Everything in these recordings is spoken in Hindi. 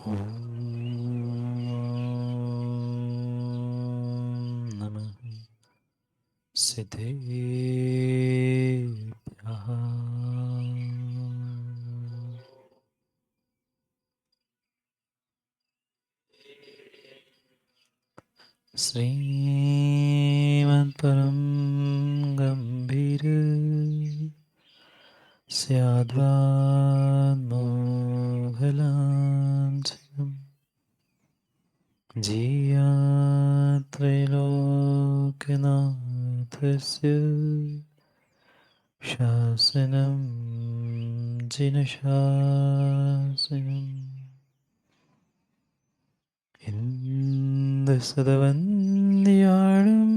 ॐ नमः सिद्धेभ्यः। श्रीमत्परं गम्भीर स्याद्वान्मोघलाञ्छनम् जीयात्रैलोक्यनाथस्य शासनं जिनशासनम् इन्दसदवन्द्याळं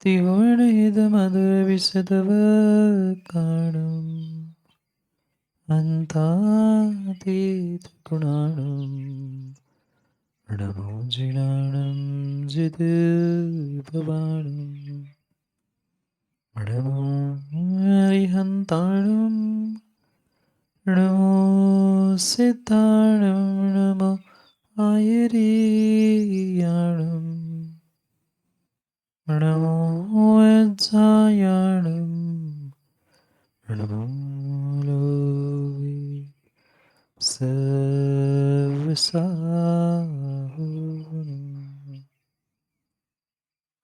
तिहोर्णहितमधुरविशदवकाणम् अन्तातीतगुणाणम् णमोजिणाणं जितभवाणम् नमो हरिहन्ताणं नमो सिद्धाणं नमो आयर्याणं नमो वज्रायाणं नमो लोके सर्वसाहुरम्।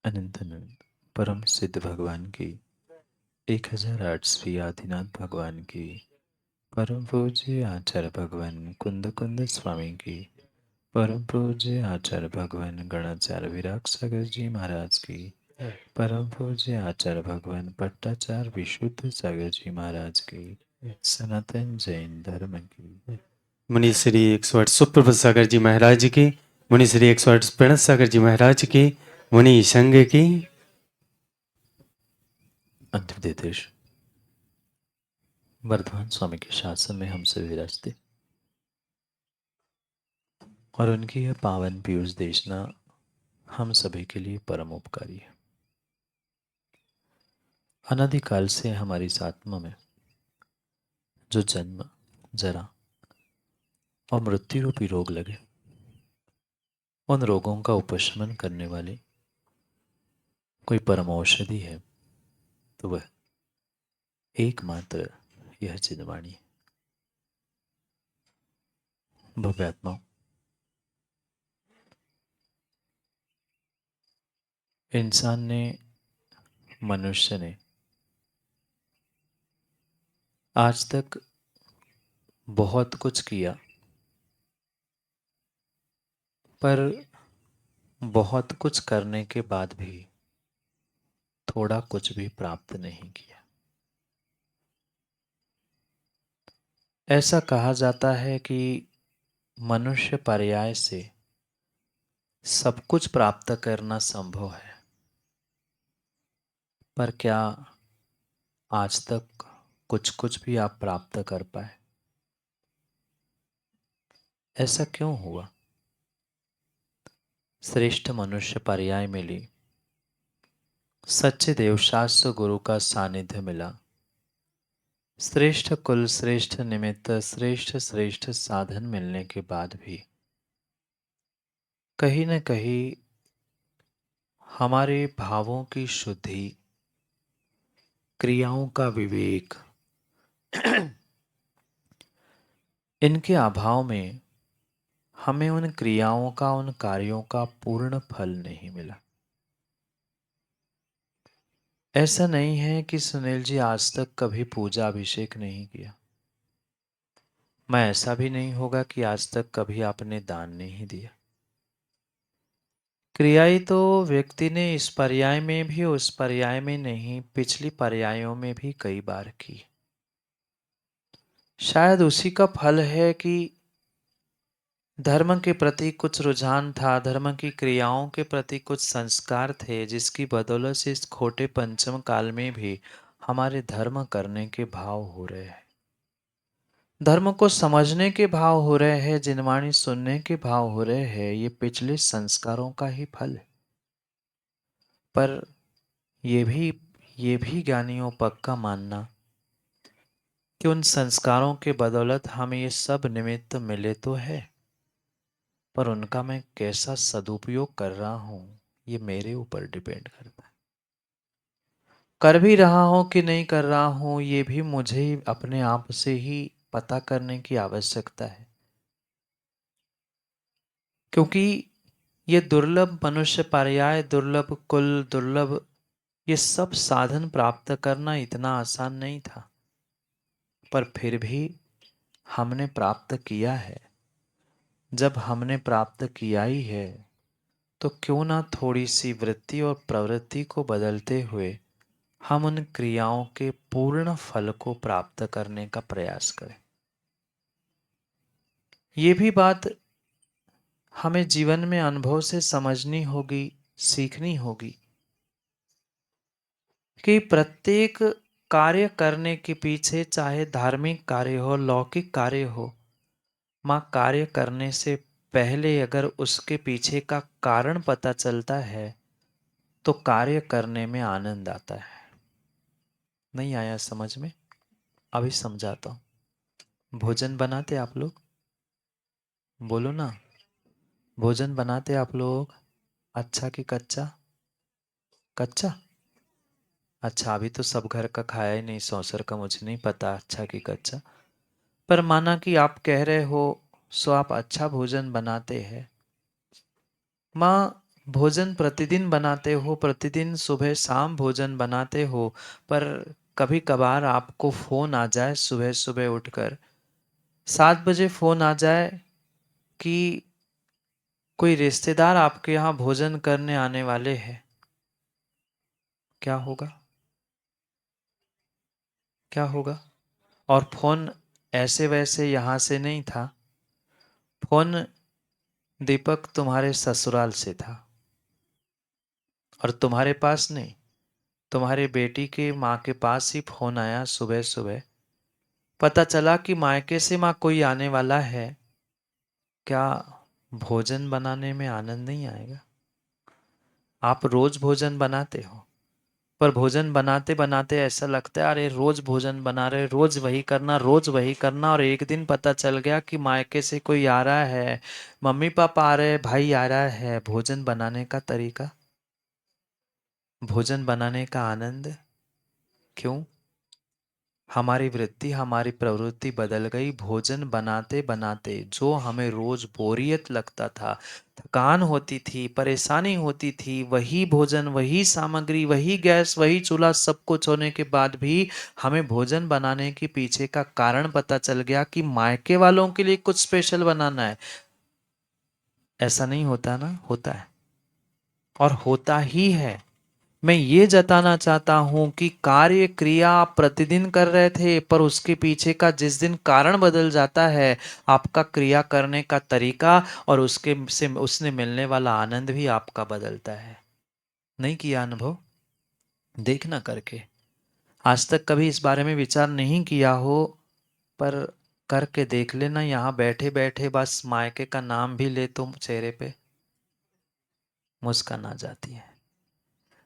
अनंत अनंत परम सिद्ध भगवान की 1008वीं आदिनाथ भगवान की परम पूज्य आचार्य भगवान कुंद कुंद स्वामी की परम पूज्य आचार्य भगवान गणाचार्य विराग सागर जी महाराज की परम पूज्य आचार्य भगवान पट्टाचार्य विशुद्ध सागर जी महाराज की सनातन जैन धर्म की मुनि श्री 108 सुप्रभात सागर जी महाराज की, मुनि श्री 108 प्रणत सागर जी महाराज की, मुनि संघ की। अंतिम देश वर्धमान स्वामी के शासन में हम सभी विराजते और उनकी यह पावन पीयूष देशना हम सभी के लिए परम उपकारी है। अनादिकाल से हमारी इस आत्मा में जो जन्म जरा और मृत्यु रूपी रोग लगे, उन रोगों का उपशमन करने वाली कोई परम औषधि है तो वह एकमात्र यह चिन्हवाणी है। भव्यात्माओं, इंसान ने, मनुष्य ने आज तक बहुत कुछ किया, पर बहुत कुछ करने के बाद भी थोड़ा कुछ भी प्राप्त नहीं किया। ऐसा कहा जाता है कि मनुष्य पर्याय से सब कुछ प्राप्त करना संभव है, पर क्या आज तक कुछ कुछ भी आप प्राप्त कर पाए? ऐसा क्यों हुआ? श्रेष्ठ मनुष्य पर्याय मिली, सच्चे देवशास्त्र गुरु का सानिध्य मिला, श्रेष्ठ कुल, श्रेष्ठ निमित्त, श्रेष्ठ श्रेष्ठ साधन मिलने के बाद भी कहीं न कहीं हमारे भावों की शुद्धि, क्रियाओं का विवेक, इनके अभाव में हमें उन क्रियाओं का, उन कार्यों का पूर्ण फल नहीं मिला। ऐसा नहीं है कि सुनील जी आज तक कभी पूजा अभिषेक नहीं किया, मैं ऐसा भी नहीं होगा कि आज तक कभी आपने दान नहीं दिया। क्रियाएं तो व्यक्ति ने इस पर्याय में भी, उस पर्याय में नहीं, पिछली पर्यायों में भी कई बार की। शायद उसी का फल है कि धर्म के प्रति कुछ रुझान था, धर्म की क्रियाओं के प्रति कुछ संस्कार थे, जिसकी बदौलत से इस खोटे पंचम काल में भी हमारे धर्म करने के भाव हो रहे हैं, धर्म को समझने के भाव हो रहे हैं, जिनवाणी सुनने के भाव हो रहे हैं। ये पिछले संस्कारों का ही फल है। पर ये भी ज्ञानियों पक्का मानना कि उन संस्कारों के बदौलत हमें ये सब निमित्त मिले तो है, पर उनका मैं कैसा सदुपयोग कर रहा हूं ये मेरे ऊपर डिपेंड करता है। कर भी रहा हूं कि नहीं कर रहा हूं ये भी मुझे ही अपने आप से ही पता करने की आवश्यकता है, क्योंकि ये दुर्लभ मनुष्य पर्याय, दुर्लभ कुल, दुर्लभ ये सब साधन प्राप्त करना इतना आसान नहीं था, पर फिर भी हमने प्राप्त किया है। जब हमने प्राप्त किया ही है तो क्यों ना थोड़ी सी वृत्ति और प्रवृत्ति को बदलते हुए हम उन क्रियाओं के पूर्ण फल को प्राप्त करने का प्रयास करें। ये भी बात हमें जीवन में अनुभव से समझनी होगी, सीखनी होगी कि प्रत्येक कार्य करने के पीछे, चाहे धार्मिक कार्य हो, लौकिक कार्य हो, माँ कार्य करने से पहले अगर उसके पीछे का कारण पता चलता है तो कार्य करने में आनंद आता है। नहीं आया समझ में? अभी समझाता हूँ। भोजन बनाते आप लोग? बोलो ना। भोजन बनाते आप लोग? अच्छा कि कच्चा? कच्चा? अच्छा, अभी तो सब घर का खाया ही नहीं, सौसर का मुझे नहीं पता अच्छा कि कच्चा। पर माना कि आप कह रहे हो, सो आप अच्छा भोजन बनाते हैं। माँ, भोजन प्रतिदिन बनाते हो, प्रतिदिन सुबह शाम भोजन बनाते हो, पर कभी कभार आपको फोन आ जाए सुबह सुबह उठकर, 7 बजे फोन आ जाए कि कोई रिश्तेदार आपके यहाँ भोजन करने आने वाले हैं, क्या होगा? क्या होगा? और फोन ऐसे वैसे यहाँ से नहीं था, फोन दीपक तुम्हारे ससुराल से था, और तुम्हारे पास नहीं, तुम्हारी बेटी के माँ के पास ही फोन आया सुबह सुबह। पता चला कि मायके से माँ कोई आने वाला है। क्या भोजन बनाने में आनंद नहीं आएगा? आप रोज भोजन बनाते हो, पर भोजन बनाते बनाते ऐसा लगता है अरे रोज भोजन बना रहे, रोज वही करना, रोज वही करना, और एक दिन पता चल गया कि मायके से कोई आ रहा है, मम्मी पापा आ रहे हैं, भाई आ रहा है। भोजन बनाने का तरीका, भोजन बनाने का आनंद, क्यों? हमारी वृत्ति, हमारी प्रवृत्ति बदल गई। भोजन बनाते बनाते जो हमें रोज बोरियत लगता था, थकान होती थी, परेशानी होती थी, वही भोजन, वही सामग्री, वही गैस, वही चूल्हा, सब कुछ होने के बाद भी हमें भोजन बनाने के पीछे का कारण पता चल गया कि मायके वालों के लिए कुछ स्पेशल बनाना है। ऐसा नहीं होता ना? होता है, और होता ही है। मैं ये जताना चाहता हूं कि कार्य क्रिया आप प्रतिदिन कर रहे थे, पर उसके पीछे का जिस दिन कारण बदल जाता है, आपका क्रिया करने का तरीका और उसके से उसने मिलने वाला आनंद भी आपका बदलता है। नहीं किया अनुभव? देखना करके। आज तक कभी इस बारे में विचार नहीं किया हो, पर करके देख लेना। यहाँ बैठे बैठे बस मायके का नाम भी ले तो चेहरे पे मुस्कान आ जाती है।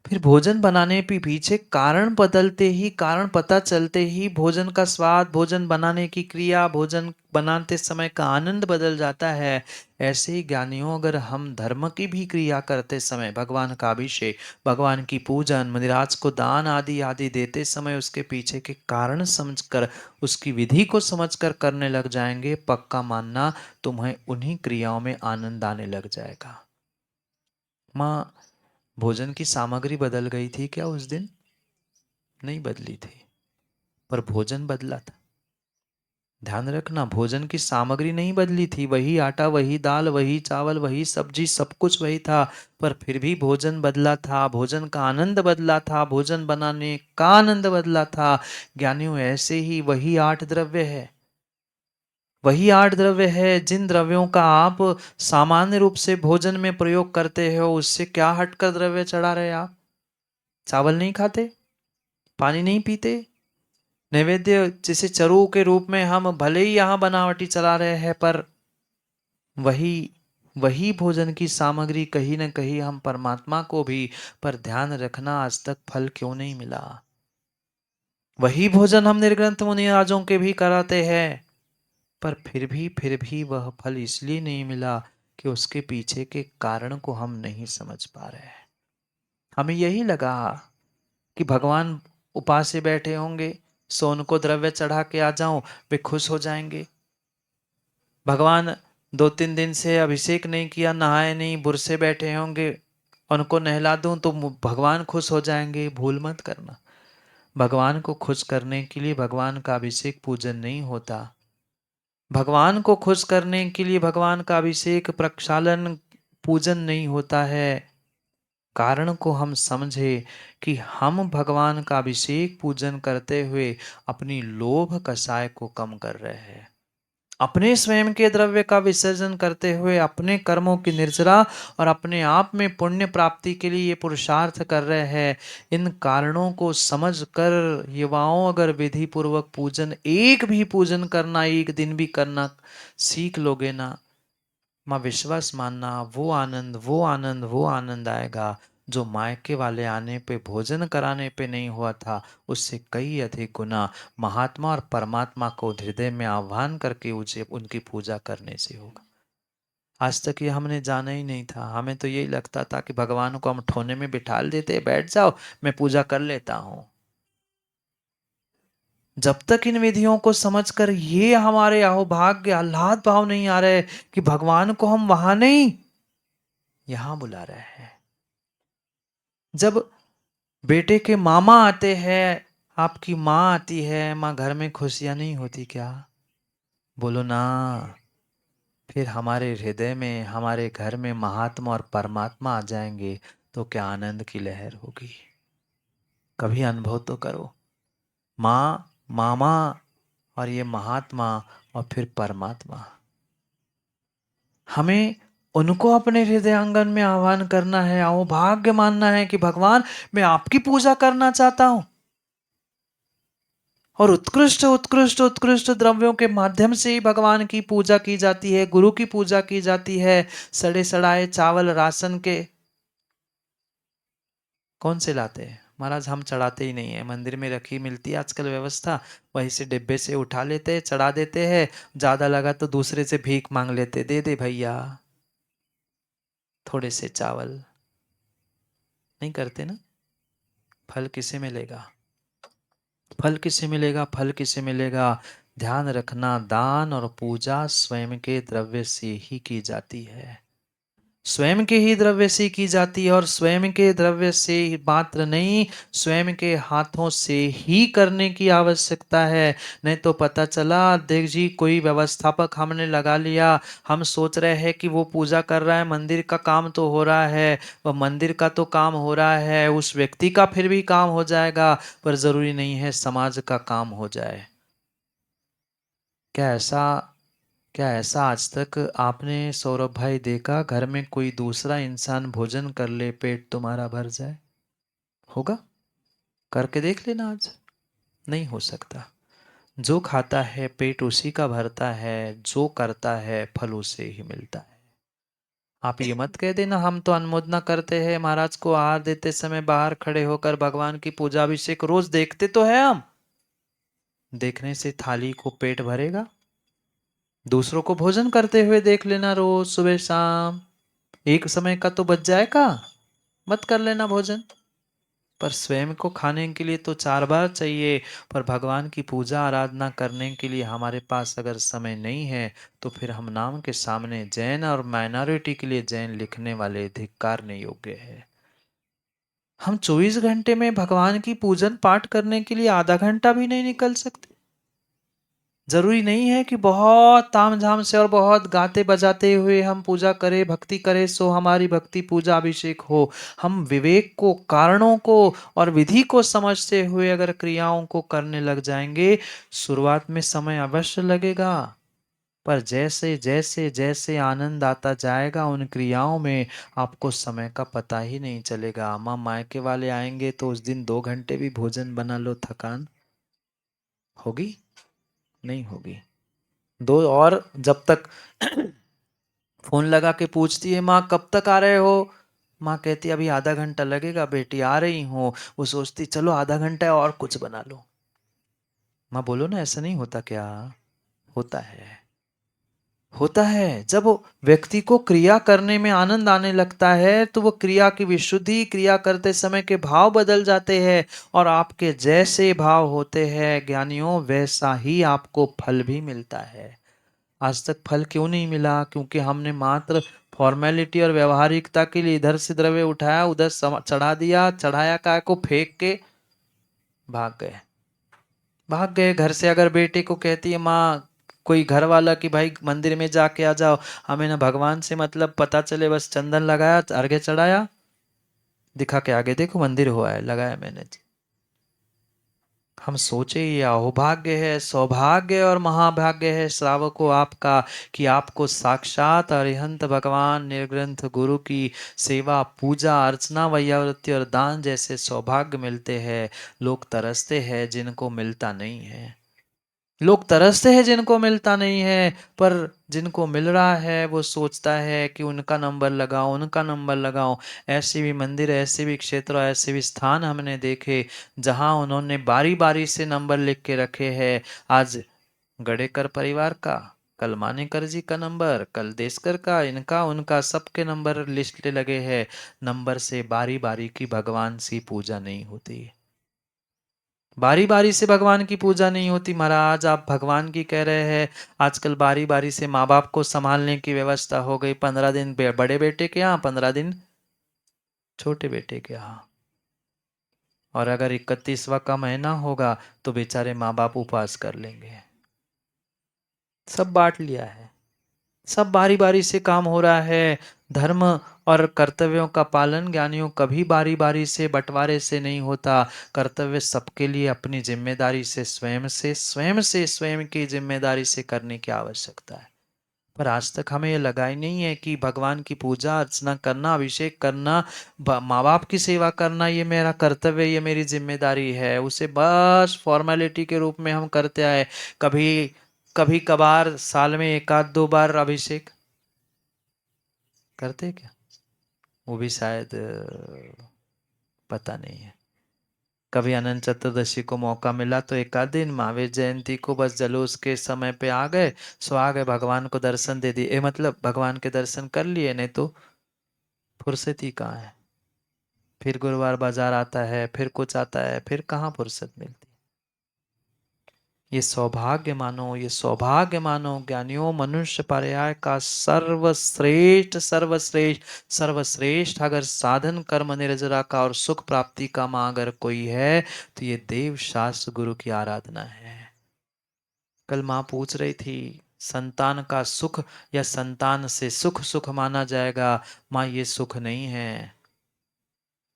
फिर भोजन बनाने के पीछे कारण बदलते ही, कारण पता चलते ही भोजन का स्वाद, भोजन बनाने की क्रिया, भोजन बनाते समय का आनंद बदल जाता है। ऐसे ही ज्ञानियों, अगर हम धर्म की भी क्रिया करते समय, भगवान का अभिषेक, भगवान की पूजन, मुनिराज को दान आदि आदि देते समय उसके पीछे के कारण समझकर, उसकी विधि को समझकर करने लग जाएंगे, पक्का मानना तुम्हें उन्हीं क्रियाओं में आनंद आने लग जाएगा। माँ, भोजन की सामग्री बदल गई थी क्या उस दिन? नहीं बदली थी, पर भोजन बदला था। ध्यान रखना, भोजन की सामग्री नहीं बदली थी, वही आटा, वही दाल, वही चावल, वही सब्जी, सब कुछ वही था, पर फिर भी भोजन बदला था, भोजन का आनंद बदला था, भोजन बनाने का आनंद बदला था। ज्ञानियों, ऐसे ही वही 8 द्रव्य है, वही 8 द्रव्य है जिन द्रव्यों का आप सामान्य रूप से भोजन में प्रयोग करते हो, उससे क्या हटकर द्रव्य चढ़ा रहे आप? चावल नहीं खाते, पानी नहीं पीते, नैवेद्य जिसे चरु के रूप में हम भले ही यहाँ बनावटी चला रहे हैं, पर वही वही भोजन की सामग्री कहीं ना कहीं हम परमात्मा को भी, पर ध्यान रखना आज तक फल क्यों नहीं मिला? वही भोजन हम निर्ग्रंथ मुनिराजों के भी कराते हैं, पर फिर भी वह फल इसलिए नहीं मिला कि उसके पीछे के कारण को हम नहीं समझ पा रहे हैं। हमें यही लगा कि भगवान उपास से बैठे होंगे, सो उनको द्रव्य चढ़ा के आ जाऊं, वे खुश हो जाएंगे। भगवान 2-3 दिन से अभिषेक नहीं किया, नहाए नहीं, बुरसे बैठे होंगे, उनको नहला दूं तो भगवान खुश हो जाएंगे। भूल मत करना, भगवान को खुश करने के लिए भगवान का अभिषेक पूजन नहीं होता। भगवान को खुश करने के लिए भगवान का अभिषेक प्रक्षालन पूजन नहीं होता है। कारण को हम समझे कि हम भगवान का अभिषेक पूजन करते हुए अपनी लोभ कषाय को कम कर रहे हैं, अपने स्वयं के द्रव्य का विसर्जन करते हुए अपने कर्मों की निर्जरा और अपने आप में पुण्य प्राप्ति के लिए ये पुरुषार्थ कर रहे हैं। इन कारणों को समझकर युवाओं अगर विधि पूर्वक पूजन, एक भी पूजन करना, एक दिन भी करना सीख लोगे ना, माँ विश्वास मानना, वो आनंद आएगा जो मायके वाले आने पे, भोजन कराने पे नहीं हुआ था, उससे कई अधिक गुना महात्मा और परमात्मा को हृदय में आह्वान करके उसे उनकी पूजा करने से होगा। आज तक ये हमने जाना ही नहीं था। हमें तो यही लगता था कि भगवान को हम ठोने में बिठा देते, बैठ जाओ मैं पूजा कर लेता हूं। जब तक इन विधियों को समझकर ये हमारे अहोभाग्य आह्लाद भाव नहीं आ रहे कि भगवान को हम वहां नहीं यहां बुला रहे हैं। जब बेटे के मामा आते हैं, आपकी माँ आती है, माँ घर में खुशियां नहीं होती क्या? बोलो ना। फिर हमारे हृदय में, हमारे घर में महात्मा और परमात्मा आ जाएंगे तो क्या आनंद की लहर होगी। कभी अनुभव तो करो। माँ, मामा और ये महात्मा और फिर परमात्मा, हमें उनको अपने हृदय आंगन में आह्वान करना है, आओ भाग्य मानना है कि भगवान मैं आपकी पूजा करना चाहता हूं। और उत्कृष्ट उत्कृष्ट उत्कृष्ट द्रव्यों के माध्यम से ही भगवान की पूजा की जाती है, गुरु की पूजा की जाती है। सड़े सड़ाए चावल राशन के कौन से लाते हैं महाराज? हम चढ़ाते ही नहीं है। मंदिर में रखी मिलती है आजकल व्यवस्था, वहीं से डिब्बे से उठा लेते हैं, चढ़ा देते हैं। ज्यादा लगा तो दूसरे से भीख मांग लेते, दे दे भैया थोड़े से चावल। नहीं करते ना। फल किसे मिलेगा? फल किसे मिलेगा? फल किसे मिलेगा? ध्यान रखना, दान और पूजा स्वयं के द्रव्य से ही की जाती है, स्वयं के ही द्रव्य से की जाती है। और स्वयं के द्रव्य से मात्र नहीं, स्वयं के हाथों से ही करने की आवश्यकता है। नहीं तो पता चला देख जी कोई व्यवस्थापक हमने लगा लिया, हम सोच रहे हैं कि वो पूजा कर रहा है, मंदिर का काम तो हो रहा है, वह मंदिर का तो काम हो रहा है, उस व्यक्ति का फिर भी काम हो जाएगा, पर जरूरी नहीं है समाज का काम हो जाए। क्या ऐसा क्या ऐसा आज तक आपने सौरभ भाई देखा घर में कोई दूसरा इंसान भोजन कर ले पेट तुम्हारा भर जाए? होगा? करके देख लेना आज। नहीं हो सकता। जो खाता है पेट उसी का भरता है, जो करता है फल उसे ही मिलता है। आप ये मत कह देना हम तो अनुमोदना करते हैं, महाराज को आहार देते समय बाहर खड़े होकर भगवान की पूजा अभिषेक रोज देखते तो है हम। देखने से थाली को पेट भरेगा? दूसरों को भोजन करते हुए देख लेना रोज सुबह शाम, एक समय का तो बच जाएगा। मत कर लेना भोजन, पर स्वयं को खाने के लिए तो 4 बार चाहिए। पर भगवान की पूजा आराधना करने के लिए हमारे पास अगर समय नहीं है तो फिर हम नाम के सामने जैन और माइनॉरिटी के लिए जैन लिखने वाले धिक्कारने योग्य है। हम 24 घंटे में भगवान की पूजन पाठ करने के लिए आधा घंटा भी नहीं निकल सकते। जरूरी नहीं है कि बहुत तामझाम से और बहुत गाते बजाते हुए हम पूजा करें, भक्ति करें सो हमारी भक्ति पूजा अभिषेक हो। हम विवेक को, कारणों को और विधि को समझते हुए अगर क्रियाओं को करने लग जाएंगे, शुरुआत में समय अवश्य लगेगा, पर जैसे जैसे जैसे आनंद आता जाएगा उन क्रियाओं में, आपको समय का पता ही नहीं चलेगा। माँ मायके वाले आएंगे तो उस दिन 2 घंटे भी भोजन बना लो, थकान होगी? नहीं होगी। दो और जब तक फोन लगा के पूछती है माँ कब तक आ रहे हो, माँ कहती है अभी आधा घंटा लगेगा बेटी, आ रही हूँ। वो सोचती चलो आधा घंटा और कुछ बना लो। माँ बोलो ना, ऐसा नहीं होता क्या? होता है। होता है। जब वो व्यक्ति को क्रिया करने में आनंद आने लगता है तो वो क्रिया की विशुद्धि, क्रिया करते समय के भाव बदल जाते हैं, और आपके जैसे भाव होते हैं ज्ञानियों, वैसा ही आपको फल भी मिलता है। आज तक फल क्यों नहीं मिला? क्योंकि हमने मात्र फॉर्मेलिटी और व्यवहारिकता के लिए इधर से द्रव्य उठाया, उधर चढ़ा दिया, चढ़ाया काय को फेंक के भाग गए। भाग गए घर से। अगर बेटे को कहती है माँ, कोई घर वाला, कि भाई मंदिर में जाके आ जाओ, हमें ना भगवान से मतलब, पता चले बस चंदन लगाया, अर्घ्य चढ़ाया, दिखा के आगे देखो मंदिर हुआ है, लगाया मैंने जी। हम सोचे ये अहोभाग्य है, सौभाग्य और महाभाग्य है श्रावको आपका, कि आपको साक्षात अरिहंत भगवान निर्ग्रंथ गुरु की सेवा, पूजा अर्चना, वैयावृत्ति और दान जैसे सौभाग्य मिलते हैं। लोग तरसते हैं जिनको मिलता नहीं है। लोग तरसते हैं जिनको मिलता नहीं है, पर जिनको मिल रहा है वो सोचता है कि उनका नंबर लगाओ, उनका नंबर लगाओ। ऐसे भी मंदिर, ऐसे भी क्षेत्र, ऐसे भी स्थान हमने देखे जहां उन्होंने बारी बारी से नंबर लिख के रखे हैं। आज गडेकर परिवार का, कल मानेकर जी का नंबर, कल देशकर का, इनका उनका सबके नंबर लिस्ट लगे हैं। नंबर से बारी बारी की भगवान सी पूजा नहीं होती। बारी बारी से भगवान की पूजा नहीं होती महाराज। आप भगवान की कह रहे हैं। आजकल बारी बारी से माँ बाप को संभालने की व्यवस्था हो गई। 15 दिन बड़े बेटे के यहाँ, 15 दिन छोटे बेटे के यहाँ। और अगर 31वां का महीना होगा तो बेचारे माँ बाप उपवास कर लेंगे। सब बांट लिया है। सब बारी बारी से काम हो रहा है। धर्म और कर्तव्यों का पालन ज्ञानियों कभी बारी बारी से, बंटवारे से नहीं होता। कर्तव्य सबके लिए अपनी जिम्मेदारी से, स्वयं की जिम्मेदारी से करने की आवश्यकता है। पर आज तक हमें ये लगा ही नहीं है कि भगवान की पूजा अर्चना करना, अभिषेक करना, माँ बाप की सेवा करना, ये मेरा कर्तव्य, ये मेरी जिम्मेदारी है। उसे बस फॉर्मेलिटी के रूप में हम करते आए। कभी कभी कभार साल में एक आध दो बार अभिषेक करते क्या? वो भी शायद पता नहीं है। कभी अनंत चतुर्दशी को मौका मिला तो एक आध दिन, महावीर जयंती को बस जलूस के समय पे आ गए, सो आ गए, भगवान को दर्शन दे दिए। मतलब भगवान के दर्शन कर लिए, नहीं तो फुर्सत ही कहाँ है। फिर गुरुवार बाजार आता है, फिर कुछ आता है, फिर कहाँ फुर्सत मिलती। ये सौभाग्य मानो, ये सौभाग्य मानो ज्ञानियों, मनुष्य पर्याय का सर्वश्रेष्ठ सर्वश्रेष्ठ सर्वश्रेष्ठ अगर साधन कर्म निर्जरा का और सुख प्राप्ति का मां अगर कोई है तो ये देव शास्त्र गुरु की आराधना है। कल माँ पूछ रही थी, संतान का सुख या संतान से सुख सुख माना जाएगा? माँ ये सुख नहीं है।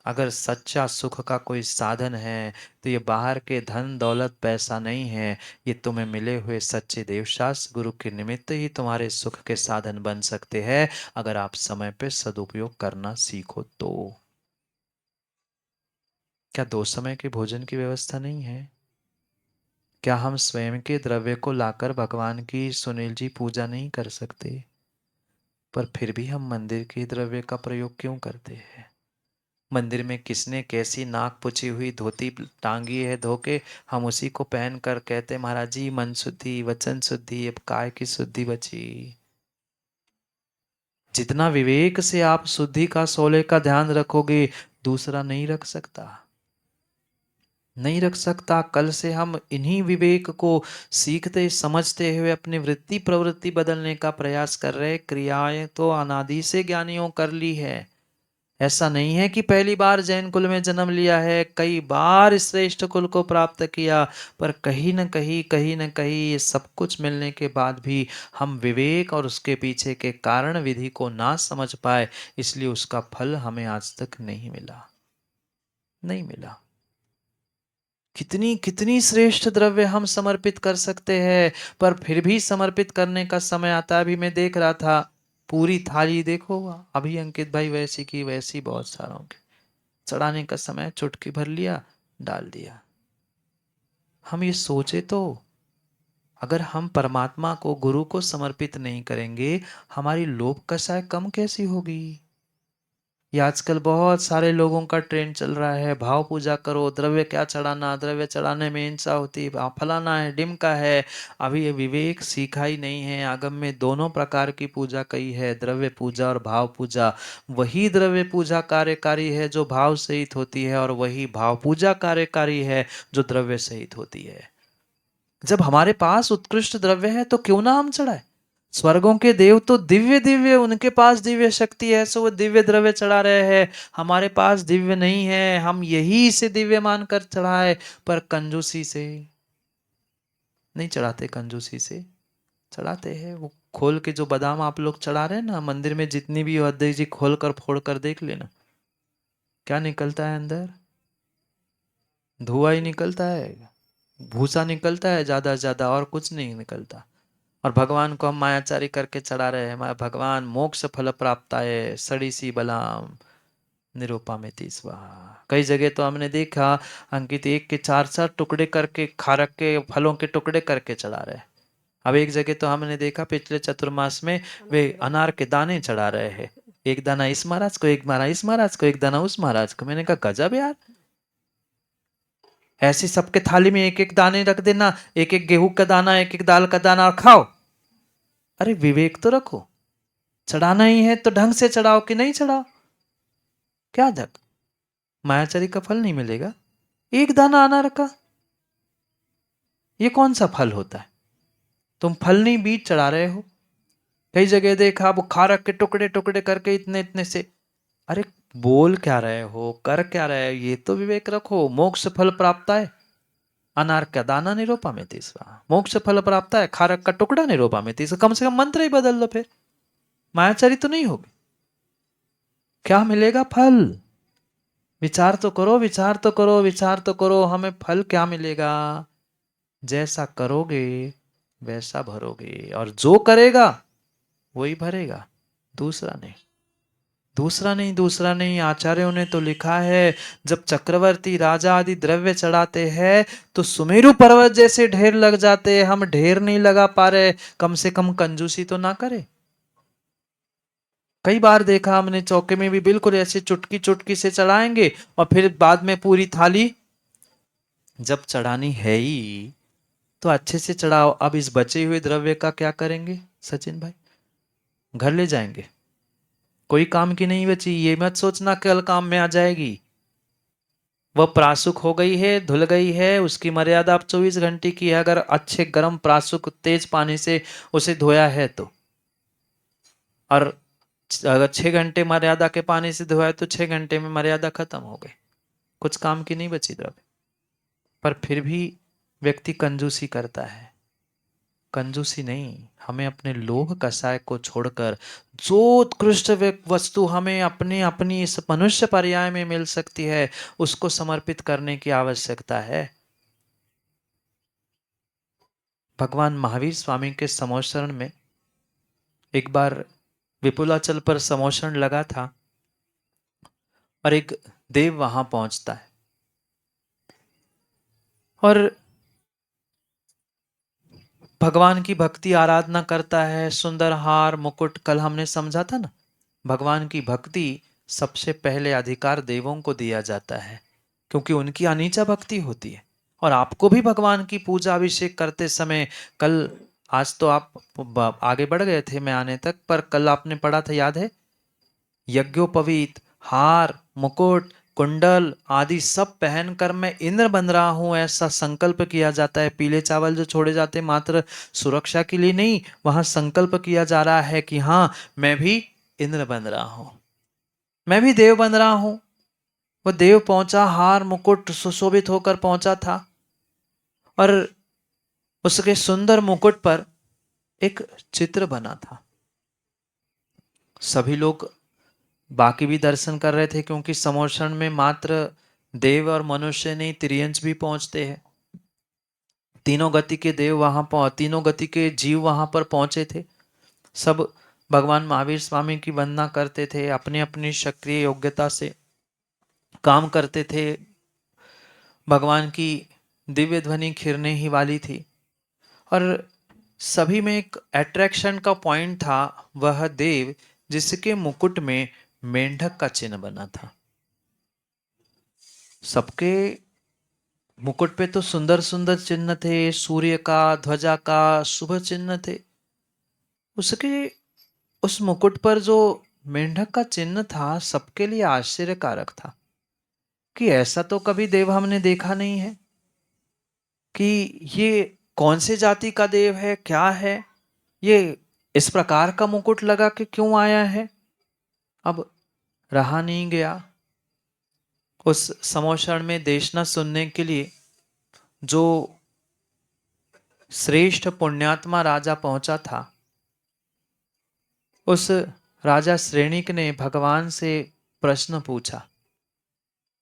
अगर सच्चा सुख का कोई साधन है तो ये बाहर के धन दौलत पैसा नहीं है। ये तुम्हें मिले हुए सच्चे देवशास्त्र गुरु के निमित्त ही तुम्हारे सुख के साधन बन सकते हैं, अगर आप समय पे सदुपयोग करना सीखो तो। क्या 2 समय के भोजन की व्यवस्था नहीं है? क्या हम स्वयं के द्रव्य को लाकर भगवान की, सुनील जी, पूजा नहीं कर सकते? पर फिर भी हम मंदिर के द्रव्य का प्रयोग क्यों करते हैं? मंदिर में किसने कैसी नाक पुछी हुई धोती टांगी है धो के, हम उसी को पहन कर कहते महाराज जी मन शुद्धि वचन शुद्धि, अब काय की शुद्धि बची। जितना विवेक से आप शुद्धि का, सोले का ध्यान रखोगे, दूसरा नहीं रख सकता। नहीं रख सकता। कल से हम इन्हीं विवेक को सीखते समझते हुए अपनी वृत्ति प्रवृत्ति बदलने का प्रयास कर रहे। क्रियाएं तो अनादि से ज्ञानियों कर ली है। ऐसा नहीं है कि पहली बार जैन कुल में जन्म लिया है, कई बार श्रेष्ठ कुल को प्राप्त किया, पर कहीं न कहीं ये सब कुछ मिलने के बाद भी हम विवेक और उसके पीछे के कारण विधि को ना समझ पाए, इसलिए उसका फल हमें आज तक नहीं मिला। नहीं मिला। कितनी कितनी श्रेष्ठ द्रव्य हम समर्पित कर सकते हैं, पर फिर भी समर्पित करने का समय आता है। अभी मैं देख रहा था, पूरी थाली देखो, अभी अंकित भाई वैसी की वैसी बहुत सारों की, चढ़ाने का समय चुटकी भर लिया, डाल दिया। हम ये सोचे तो, अगर हम परमात्मा को, गुरु को समर्पित नहीं करेंगे, हमारी लोभ कषाय कम कैसी होगी? ये आजकल बहुत सारे लोगों का ट्रेंड चल रहा है, भाव पूजा करो, द्रव्य क्या चढ़ाना, द्रव्य चढ़ाने में हिंसा होती है, फलाना है, डिमका है। अभी ये विवेक सीखा ही नहीं है। आगम में दोनों प्रकार की पूजा कही है, द्रव्य पूजा और भाव पूजा। वही द्रव्य पूजा कार्यकारी है जो भाव सहित होती है, और वही भाव पूजा कार्यकारी है जो द्रव्य सहित होती है। जब हमारे पास उत्कृष्ट द्रव्य है तो क्यों ना हम चढ़ाए। स्वर्गों के देव तो दिव्य दिव्य, उनके पास दिव्य शक्ति है, सो वो दिव्य द्रव्य चढ़ा रहे हैं। हमारे पास दिव्य नहीं है, हम यही से दिव्य मानकर चढ़ाए, पर कंजूसी से नहीं चढ़ाते, कंजूसी से चढ़ाते हैं। वो खोल के जो बादाम आप लोग चढ़ा रहे हैं ना, मंदिर में जितनी भी अध्यक्ष जी खोल कर फोड़ कर देख लेना, क्या निकलता है अंदर? धुआं ही निकलता है, भूसा निकलता है ज्यादा से ज्यादा, और कुछ नहीं निकलता। और भगवान को हम मायाचारी करके चढ़ा रहे हैं। भगवान मोक्ष फल प्राप्त है, सड़ी सी बलाम निरूपा में स्वाहा। कई जगह तो हमने देखा अंकित एक के चार चार टुकड़े करके, खारक के फलों के टुकड़े करके चढ़ा रहे हैं। अब एक जगह तो हमने देखा पिछले चतुर्मास में वे अनार के दाने चढ़ा रहे हैं, एक दाना इस महाराज को, एक दाना इस महाराज को, एक दाना उस महाराज को। मैंने कहा गजब यार, ऐसे सबके थाली में एक एक दाने रख देना, एक एक गेहूं का दाना, एक एक दाल का दाना, और खाओ। अरे विवेक तो रखो, चढ़ाना ही है तो ढंग से चढ़ाओ कि नहीं चढ़ाओ। क्या धक, मायाचारी का फल नहीं मिलेगा। एक दाना अनार का, ये कौन सा फल होता है? तुम फल नहीं बीज चढ़ा रहे हो। कई जगह देखा वो खारक के टुकड़े टुकड़े करके इतने इतने से। अरे बोल क्या रहे हो, कर क्या रहे हो, ये तो विवेक रखो। मोक्ष फल प्राप्त है, अनार का दाना निरोपा में तीसरा। मोक्ष फल प्राप्त है, खारक का टुकड़ा निरोपा में तीसरा। कम से कम मंत्र ही बदल लो, फिर मायाचारी तो नहीं होगी। क्या मिलेगा फल? विचार तो करो, विचार तो करो, विचार तो करो, हमें फल क्या मिलेगा? जैसा करोगे वैसा भरोगे, और जो करेगा वही भरेगा, दूसरा नहीं। दूसरा नहीं, दूसरा नहीं। आचार्यों ने तो लिखा है, जब चक्रवर्ती राजा आदि द्रव्य चढ़ाते हैं तो सुमेरु पर्वत जैसे ढेर लग जाते हैं। हम ढेर नहीं लगा पा रहे, कम से कम कंजूसी तो ना करे। कई बार देखा हमने, चौके में भी बिल्कुल ऐसे चुटकी चुटकी से चढ़ाएंगे, और फिर बाद में पूरी थाली जब चढ़ानी है ही तो अच्छे से चढ़ाओ। अब इस बचे हुए द्रव्य का क्या करेंगे सचिन भाई? घर ले जाएंगे, कोई काम की नहीं बची। ये मत सोचना कल काम में आ जाएगी। वह प्रासुक हो गई है, धुल गई है, उसकी मर्यादा अब 24 घंटे की है। अगर अच्छे गर्म प्रासुक तेज पानी से उसे धोया है तो, और अगर 6 घंटे मर्यादा के पानी से धोया तो 6 घंटे में मर्यादा खत्म हो गई, कुछ काम की नहीं बची द्रव्य। पर फिर भी व्यक्ति कंजूसी करता है। कंजूसी नहीं, हमें अपने लोभ कषाय को छोड़कर जो उत्कृष्ट वस्तु हमें अपने अपनी इस मनुष्य पर्याय में मिल सकती है, उसको समर्पित करने की आवश्यकता है। भगवान महावीर स्वामी के समोशरण में एक बार विपुलाचल पर समोशरण लगा था, और एक देव वहां पहुंचता है, और भगवान की भक्ति आराधना करता है। सुंदर हार मुकुट, कल हमने समझा था ना, भगवान की भक्ति सबसे पहले अधिकार देवों को दिया जाता है, क्योंकि उनकी अनीचा भक्ति होती है। और आपको भी भगवान की पूजा अभिषेक करते समय, कल, आज तो आप आगे बढ़ गए थे मैं आने तक, पर कल आपने पढ़ा था, याद है? यज्ञोपवीत, हार, मुकुट, कुंडल आदि सब पहनकर मैं इंद्र बन रहा हूं, ऐसा संकल्प किया जाता है। पीले चावल जो छोड़े जाते मात्र सुरक्षा के लिए नहीं, वहां संकल्प किया जा रहा है कि हाँ, मैं भी इंद्र बन रहा हूं, मैं भी देव बन रहा हूं। वो देव पहुंचा, हार मुकुट सुशोभित होकर पहुंचा था, और उसके सुंदर मुकुट पर एक चित्र बना था। सभी लोग बाकी भी दर्शन कर रहे थे, क्योंकि समोषण में मात्र देव और मनुष्य नहीं, तिर्यंच भी पहुंचते हैं। तीनों गति के देव वहां तीनों गति के जीव वहां पर पहुंचे थे। सब भगवान महावीर स्वामी की वंदना करते थे, अपनी अपनी सक्रिय योग्यता से काम करते थे। भगवान की दिव्य ध्वनि खिरने ही वाली थी, और सभी में एक अट्रैक्शन का पॉइंट था, वह देव जिसके मुकुट में मेंढक का चिन्ह बना था। सबके मुकुट पे तो सुंदर सुंदर चिन्ह थे, सूर्य का, ध्वजा का, शुभ चिन्ह थे। उसके उस मुकुट पर जो मेंढक का चिन्ह था सबके लिए आश्चर्यकारक था कि ऐसा तो कभी देव हमने देखा नहीं है, कि ये कौन से जाति का देव है, क्या है ये, इस प्रकार का मुकुट लगा के क्यों आया है। अब रहा नहीं गया, उस समोषण में देश न सुनने के लिए जो श्रेष्ठ पुण्यात्मा राजा पहुंचा था, उस राजा श्रेणिक ने भगवान से प्रश्न पूछा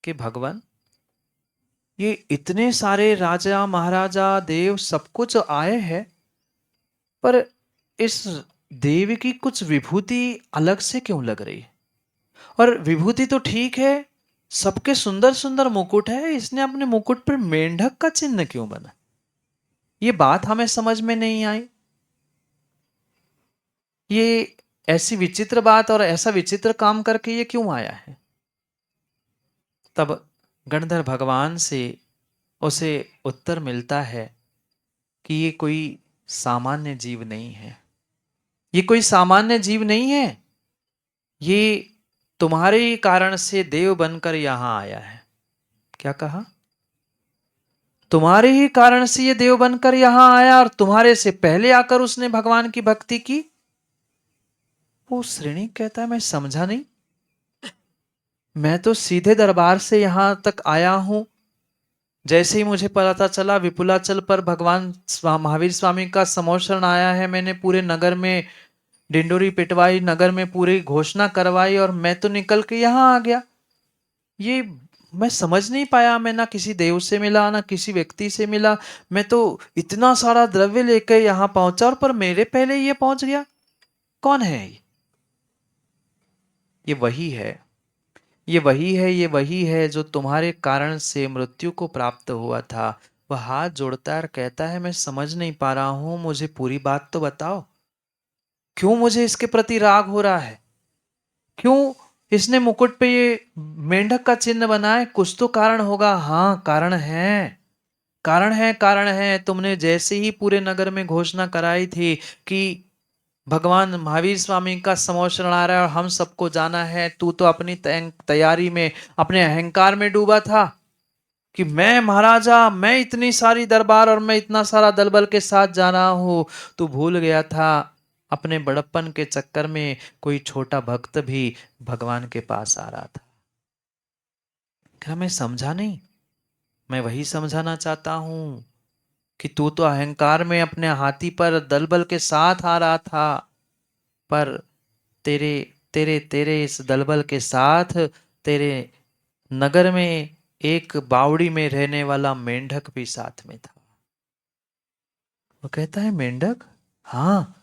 कि भगवान, ये इतने सारे राजा महाराजा देव सब कुछ आए हैं, पर इस देव की कुछ विभूति अलग से क्यों लग रही है। और विभूति तो ठीक है, सबके सुंदर सुंदर मुकुट है, इसने अपने मुकुट पर मेंढक का चिन्ह क्यों बना। ये बात हमें समझ में नहीं आई। ये ऐसी विचित्र बात और ऐसा विचित्र काम करके ये क्यों आया है। तब गणधर भगवान से उसे उत्तर मिलता है कि ये कोई सामान्य जीव नहीं है, ये कोई सामान्य जीव नहीं है, ये तुम्हारे ही कारण से देव बनकर यहां आया है। क्या कहा? तुम्हारे ही कारण से ये देव बनकर यहां आया, और तुम्हारे से पहले आकर उसने भगवान की भक्ति की। वो श्रेणी कहता है मैं समझा नहीं, मैं तो सीधे दरबार से यहां तक आया हूं। जैसे ही मुझे पता चला विपुलाचल पर भगवान महावीर स्वामी का समोषण आया है, मैंने पूरे नगर में डिंडोरी पिटवाई, नगर में पूरी घोषणा करवाई, और मैं तो निकल के यहां आ गया। ये मैं समझ नहीं पाया, मैं ना किसी देव से मिला ना किसी व्यक्ति से मिला, मैं तो इतना सारा द्रव्य लेकर यहां पहुंचा, और पर मेरे पहले ये पहुंच गया। कौन है ये वही है, ये वही है, ये वही है जो तुम्हारे कारण से मृत्यु को प्राप्त हुआ था। वह हाथ जोड़ता है और कहता है मैं समझ नहीं पा रहा हूं, मुझे पूरी बात तो बताओ, क्यों मुझे इसके प्रति राग हो रहा है, क्यों इसने मुकुट पे ये मेंढक का चिन्ह बनाए, कुछ तो कारण होगा। हाँ कारण है, कारण है, कारण है। तुमने जैसे ही पूरे नगर में घोषणा कराई थी कि भगवान महावीर स्वामी का समोषण आ रहा है और हम सबको जाना है, तू तो अपनी तैयारी में अपने अहंकार में डूबा था कि मैं महाराजा, मैं इतनी सारी दरबार और मैं इतना सारा दलबल के साथ जा रहा हूं। तू भूल गया था अपने बड़प्पन के चक्कर में कोई छोटा भक्त भी भगवान के पास आ रहा था। क्या मैं समझा नहीं? मैं वही समझाना चाहता हूं कि तू तो अहंकार में अपने हाथी पर दलबल के साथ आ रहा था, पर तेरे तेरे तेरे इस दलबल के साथ तेरे नगर में एक बावड़ी में रहने वाला मेंढक भी साथ में था। वो कहता है मेंढक? हाँ,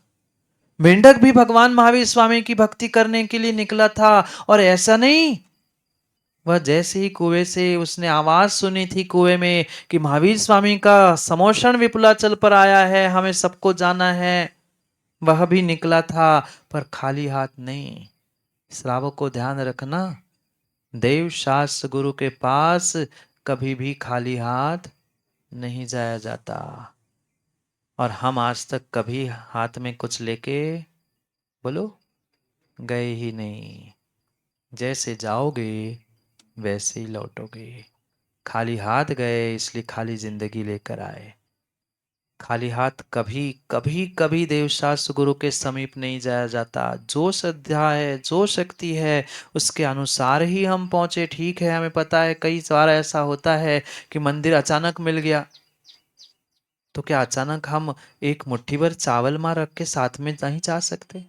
मेंढक भी भगवान महावीर स्वामी की भक्ति करने के लिए निकला था। और ऐसा नहीं, वह जैसे ही कुएं से उसने आवाज सुनी थी कुएं में कि महावीर स्वामी का समोषण विपुलाचल पर आया है, हमें सबको जाना है, वह भी निकला था, पर खाली हाथ नहीं। श्रावक को ध्यान रखना, देव शास्त्र गुरु के पास कभी भी खाली हाथ नहीं जाया जाता। और हम आज तक कभी हाथ में कुछ लेके बोलो गए ही नहीं। जैसे जाओगे वैसे ही लौटोगे। खाली हाथ गए इसलिए खाली जिंदगी लेकर आए। खाली हाथ कभी कभी कभी देवशास्त्र गुरु के समीप नहीं जाया जाता। जो श्रद्धा है, जो शक्ति है, उसके अनुसार ही हम पहुंचे। ठीक है, हमें पता है कई बार ऐसा होता है कि मंदिर अचानक मिल गया, तो क्या अचानक हम एक मुट्ठी भर चावल मार रख के साथ में नहीं जा सकते?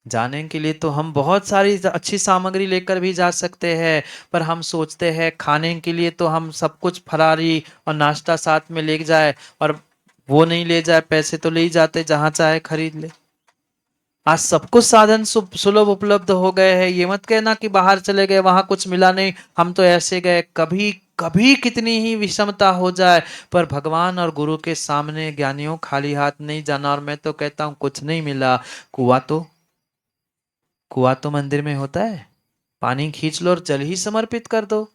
जाने के लिए तो हम बहुत सारी अच्छी सामग्री लेकर भी जा सकते हैं, पर हम सोचते हैं खाने के लिए तो हम सब कुछ फरारी और नाश्ता साथ में ले जाए, और वो नहीं ले जाए, पैसे तो ले ही जाते, जहां चाहे खरीद ले। आज सब कुछ साधन सुलभ उपलब्ध हो गए हैं। ये मत कहना कि बाहर चले गए वहां कुछ मिला नहीं, हम तो ऐसे गए। कभी कभी कितनी ही विषमता हो जाए, पर भगवान और गुरु के सामने ज्ञानियों खाली हाथ नहीं जाना। और मैं तो कहता हूं कुछ नहीं मिला, कुआं तो कुआं तो मंदिर में होता है, पानी खींच लो और जल ही समर्पित कर दो।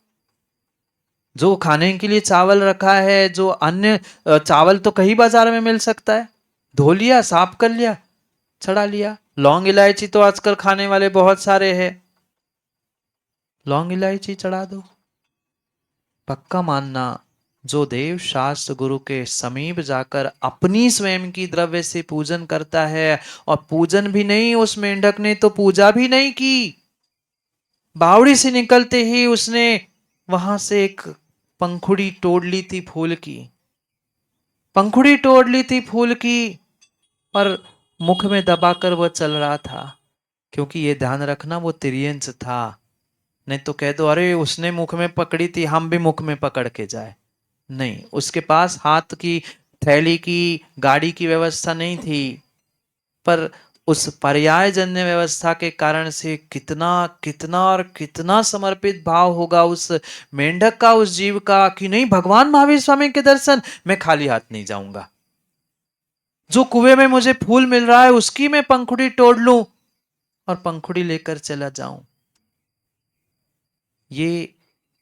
जो खाने के लिए चावल रखा है, जो अन्य चावल तो कहीं बाजार में मिल सकता है, धो लिया, साफ कर लिया, चढ़ा लिया। लौंग इलायची तो आजकल खाने वाले बहुत सारे हैं, लौंग इलायची चढ़ा दो। पक्का मानना, जो देव शास्त्र गुरु के समीप जाकर अपनी स्वयं की द्रव्य से पूजन करता है, और पूजन भी नहीं, उस मेंढक ने तो पूजा भी नहीं की, बावड़ी से निकलते ही उसने वहां से एक पंखुड़ी तोड़ ली थी फूल की, पंखुड़ी तोड़ ली थी फूल की, और मुख में दबाकर वह चल रहा था। क्योंकि ये ध्यान रखना, वो तिर्यंच था। नहीं तो कह दो अरे उसने मुख में पकड़ी थी, हम भी मुख में पकड़ के जाए। नहीं, उसके पास हाथ की थैली की, गाड़ी की व्यवस्था नहीं थी, पर उस पर्याय जन्य व्यवस्था के कारण से कितना कितना और कितना समर्पित भाव होगा उस मेंढक का, उस जीव का, कि नहीं भगवान महावीर स्वामी के दर्शन, मैं खाली हाथ नहीं जाऊंगा। जो कुएं में मुझे फूल मिल रहा है उसकी मैं पंखुड़ी तोड़ लूं और पंखुड़ी लेकर चला जाऊं। ये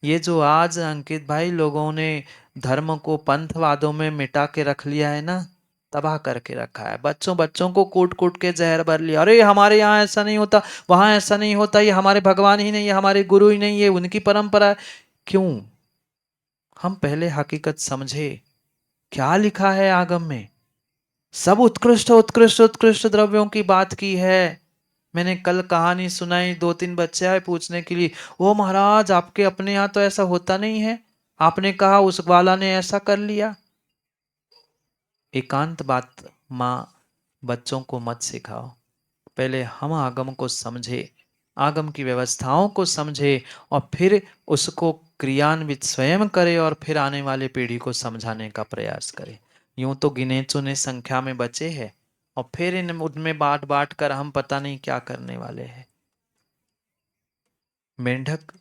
ये जो आज अंकित भाई लोगों ने धर्म को पंथवादों में मिटा के रख लिया है ना, तबाह करके रखा है। बच्चों बच्चों को कूट कूट के जहर भर लिया, अरे हमारे यहाँ ऐसा नहीं होता, वहां ऐसा नहीं होता, ये हमारे भगवान ही नहीं, ये हमारे गुरु ही नहीं, ये उनकी परंपरा है। क्यों? हम पहले हकीकत समझे, क्या लिखा है आगम में। सब उत्कृष्ट उत्कृष्ट उत्कृष्ट द्रव्यों की बात की है। मैंने कल कहानी सुनाई, 2-3 बच्चे आए पूछने के लिए, ओ महाराज आपके अपने यहाँ तो ऐसा होता नहीं है, आपने कहा उस वाला ने ऐसा कर लिया। एकांत बात माँ बच्चों को मत सिखाओ, पहले हम आगम को समझे, आगम की व्यवस्थाओं को समझे, और फिर उसको क्रियान्वित स्वयं करे, और फिर आने वाले पीढ़ी को समझाने का प्रयास करे। यूं तो गिने चुने संख्या में बचे हैं, और फिर इन उनमें बांट बांट कर हम पता नहीं क्या करने वाले हैं। मेंढक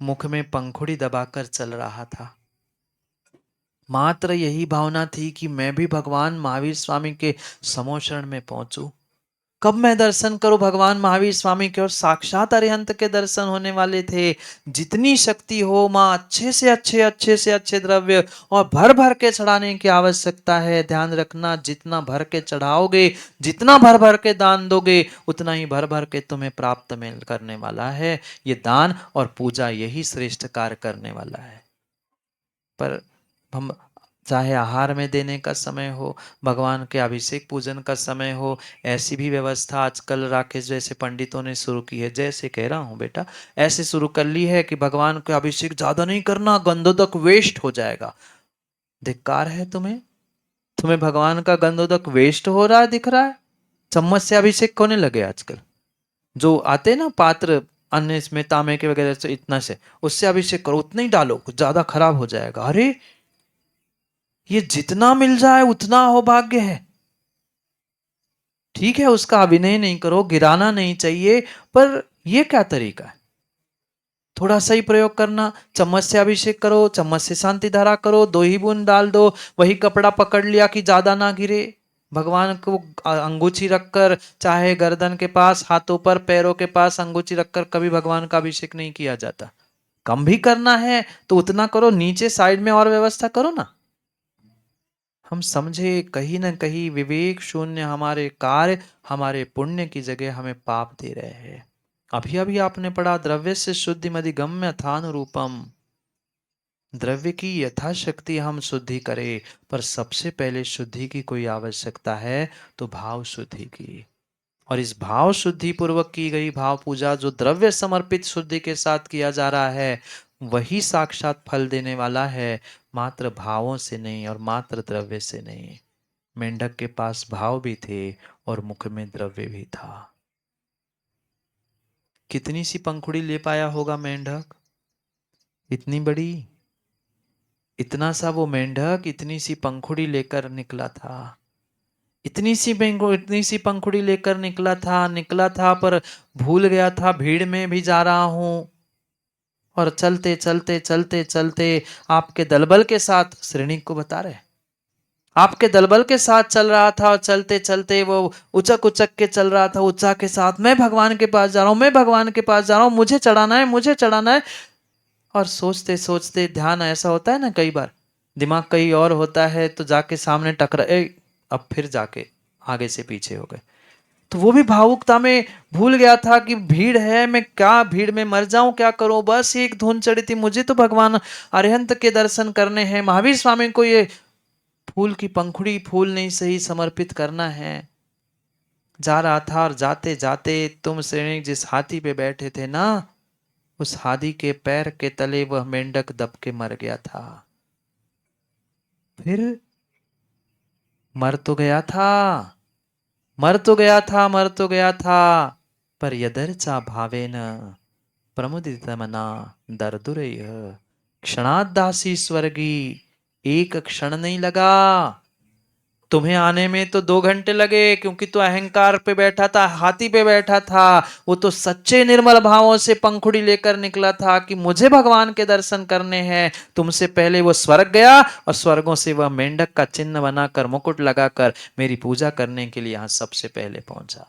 मुख में पंखुड़ी दबाकर चल रहा था, मात्र यही भावना थी कि मैं भी भगवान महावीर स्वामी के समोशरण में पहुंचूं। कब मैं दर्शन करूं भगवान महावीर स्वामी के, और साक्षात अरिहंत के दर्शन होने वाले थे। जितनी शक्ति हो मां, अच्छे से अच्छे, अच्छे से अच्छे द्रव्य और भर भर के चढ़ाने की आवश्यकता है। ध्यान रखना, जितना भर के चढ़ाओगे, जितना भर भर के दान दोगे, उतना ही भर भर के तुम्हें प्राप्त मिल करने वाला है। ये दान और पूजा यही श्रेष्ठ कार्य करने वाला है। पर हम चाहे आहार में देने का समय हो, भगवान के अभिषेक पूजन का समय हो, ऐसी भी व्यवस्था आजकल राकेश जैसे पंडितों ने शुरू की है। जैसे कह रहा हूं बेटा, ऐसे शुरू कर ली है कि भगवान के अभिषेक ज्यादा नहीं करना, गंधोदक वेस्ट हो जाएगा। धिक्कार है तुम्हें, तुम्हें भगवान का गंधोदक वेस्ट हो रहा है दिख रहा है। चम्मच से अभिषेक होने लगे आजकल, जो आते ना पात्र अन्य इसमें तांबे के वगैरह से, इतना से उससे अभिषेक करो, उतना ही डालो, कुछ ज्यादा खराब हो जाएगा। अरे ये जितना मिल जाए उतना हो भाग्य है। ठीक है, उसका अभिनय नहीं करो, गिराना नहीं चाहिए, पर यह क्या तरीका है। थोड़ा सा ही प्रयोग करना, चम्मच से अभिषेक करो, चम्मच से शांति धारा करो, 2 ही बूंद डाल दो, वही कपड़ा पकड़ लिया कि ज्यादा ना गिरे। भगवान को अंगूठी रखकर, चाहे गर्दन के पास, हाथों पर, पैरों के पास अंगूठी रखकर कभी भगवान का अभिषेक नहीं किया जाता। कम भी करना है तो उतना करो, नीचे साइड में और व्यवस्था करो ना। हम समझे कहीं ना कहीं विवेक शून्य हमारे कार्य, हमारे पुण्य की जगह हमें पाप दे रहे हैं। अभी अभी आपने पढ़ा, द्रव्य से शुद्धि मधिगम्य थानुरूपम। द्रव्य की यथाशक्ति हम शुद्धि करें, पर सबसे पहले शुद्धि की कोई आवश्यकता है तो भाव शुद्धि की। और इस भाव शुद्धि पूर्वक की गई भाव पूजा, जो द्रव्य समर्पित शुद्धि के साथ किया जा रहा है, वही साक्षात फल देने वाला है, मात्र भावों से नहीं और मात्र द्रव्य से नहीं। मेंढक के पास भाव भी थे और मुख में द्रव्य भी था। कितनी सी पंखुड़ी ले पाया होगा मेंढक? इतनी बड़ी? इतना सा वो मेंढक इतनी सी पंखुड़ी लेकर निकला था, इतनी सी पंखुड़ी लेकर निकला था, पर भूल गया था भीड़ में भी जा रहा हूं। और चलते चलते चलते चलते आपके दलबल के साथ श्रेणी को बता रहे, आपके दलबल के साथ चल रहा था और चलते चलते वो उचक उचक के चल रहा था, उत्साह के साथ, मैं भगवान के पास जा रहा हूं, मैं भगवान के पास जा रहा हूं, मुझे चढ़ाना है, मुझे चढ़ाना है। और सोचते सोचते ध्यान ऐसा होता है ना, कई बार दिमाग कहीं और होता है तो जाके सामने टकरा अब फिर जाके आगे से पीछे हो गए। तो वो भी भावुकता में भूल गया था कि भीड़ है, मैं क्या भीड़ में मर जाऊं, क्या करूं, बस एक धुन चढ़ी थी, मुझे तो भगवान अरिहंत के दर्शन करने हैं, महावीर स्वामी को ये फूल की पंखुड़ी, फूल नहीं सही, समर्पित करना है। जा रहा था और जाते जाते तुम श्रेणी जिस हाथी पे बैठे थे ना, उस हाथी के पैर के तले वह मेंढक दब के मर गया था। फिर मर तो गया था, मर तो गया था, मर तो गया था, पर यदर्चा भावेन प्रमुदित मना दर्दुरय क्षणादासी स्वर्गी, एक क्षण नहीं लगा। तुम्हें आने में तो 2 घंटे लगे, क्योंकि तू अहंकार पे बैठा था, हाथी पे बैठा था। वो तो सच्चे निर्मल भावों से पंखुड़ी लेकर निकला था कि मुझे भगवान के दर्शन करने हैं। तुमसे पहले वो स्वर्ग गया और स्वर्गों से वह मेंढक का चिन्ह बनाकर, मुकुट लगाकर मेरी पूजा करने के लिए यहां सबसे पहले पहुंचा।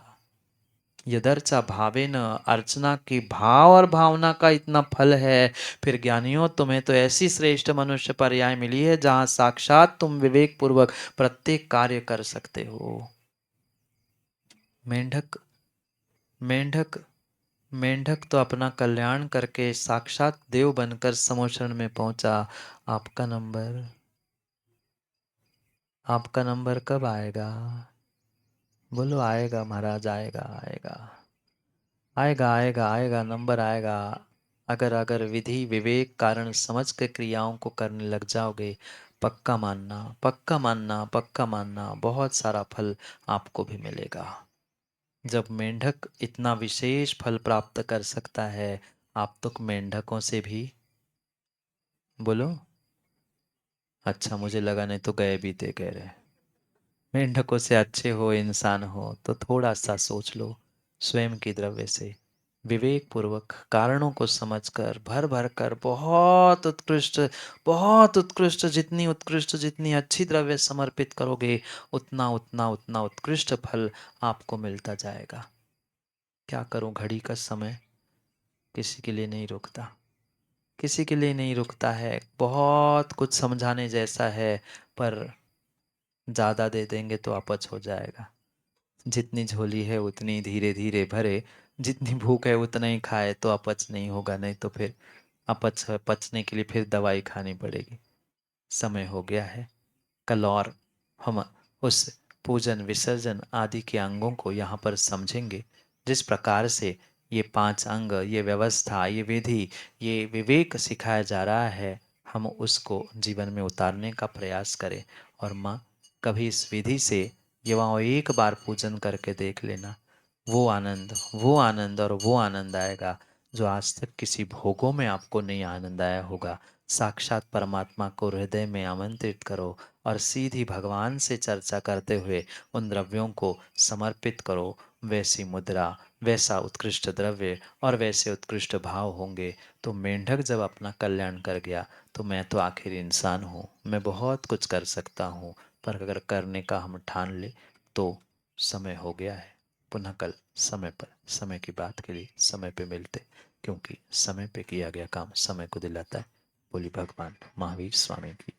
यदर्चा भावे न, अर्चना की भाव और भावना का इतना फल है। फिर ज्ञानियों, तुम्हें तो ऐसी श्रेष्ठ मनुष्य पर्याय मिली है जहां साक्षात तुम विवेक पूर्वक प्रत्येक कार्य कर सकते हो। मेंढक मेंढक मेंढक तो अपना कल्याण करके साक्षात देव बनकर समोषण में पहुंचा। आपका नंबर आपका नंबर कब आएगा? बोलो, आएगा महाराज, आएगा आएगा आएगा आएगा आएगा, नंबर आएगा। अगर अगर विधि विवेक कारण समझ के क्रियाओं को करने लग जाओगे, पक्का मानना, पक्का मानना, पक्का मानना, बहुत सारा फल आपको भी मिलेगा। जब मेंढक इतना विशेष फल प्राप्त कर सकता है, आप तो मेंढकों से भी, बोलो। अच्छा, मुझे लगा नहीं तो गए भी थे कह रहे। मेंढकों से अच्छे हो, इंसान हो तो थोड़ा सा सोच लो स्वयं की द्रव्य से, विवेक पूर्वक कारणों को समझकर भर भर कर बहुत उत्कृष्ट, बहुत उत्कृष्ट, जितनी उत्कृष्ट, जितनी अच्छी द्रव्य समर्पित करोगे, उतना उतना उतना उत्कृष्ट फल आपको मिलता जाएगा। क्या करूं, घड़ी का समय किसी के लिए नहीं रुकता, किसी के लिए नहीं रुकता है। बहुत कुछ समझाने जैसा है, पर ज़्यादा दे देंगे तो अपच हो जाएगा। जितनी झोली है उतनी धीरे धीरे भरे, जितनी भूख है उतना ही खाए तो अपच नहीं होगा, नहीं तो फिर अपच पचने के लिए फिर दवाई खानी पड़ेगी। समय हो गया है। कल और हम उस पूजन विसर्जन आदि के अंगों को यहाँ पर समझेंगे। जिस प्रकार से ये 5 अंग, ये व्यवस्था, ये विधि, ये विवेक सिखाया जा रहा है, हम उसको जीवन में उतारने का प्रयास करें। और माँ, कभी इस विधि से युवाओं एक बार पूजन करके देख लेना, वो आनंद, वो आनंद और वो आनंद आएगा जो आज तक किसी भोगों में आपको नहीं आनंद आया होगा। साक्षात परमात्मा को हृदय में आमंत्रित करो और सीधी भगवान से चर्चा करते हुए उन द्रव्यों को समर्पित करो। वैसी मुद्रा, वैसा उत्कृष्ट द्रव्य और वैसे उत्कृष्ट भाव होंगे तो मेंढक जब अपना कल्याण कर गया तो मैं तो आखिर इंसान हूँ, मैं बहुत कुछ कर सकता हूँ, पर अगर करने का हम ठान ले तो समय हो गया है। पुनः कल समय पर, समय की बात के लिए समय पे मिलते, क्योंकि समय पे किया गया काम समय को दिलाता है। बोली भगवान महावीर स्वामी की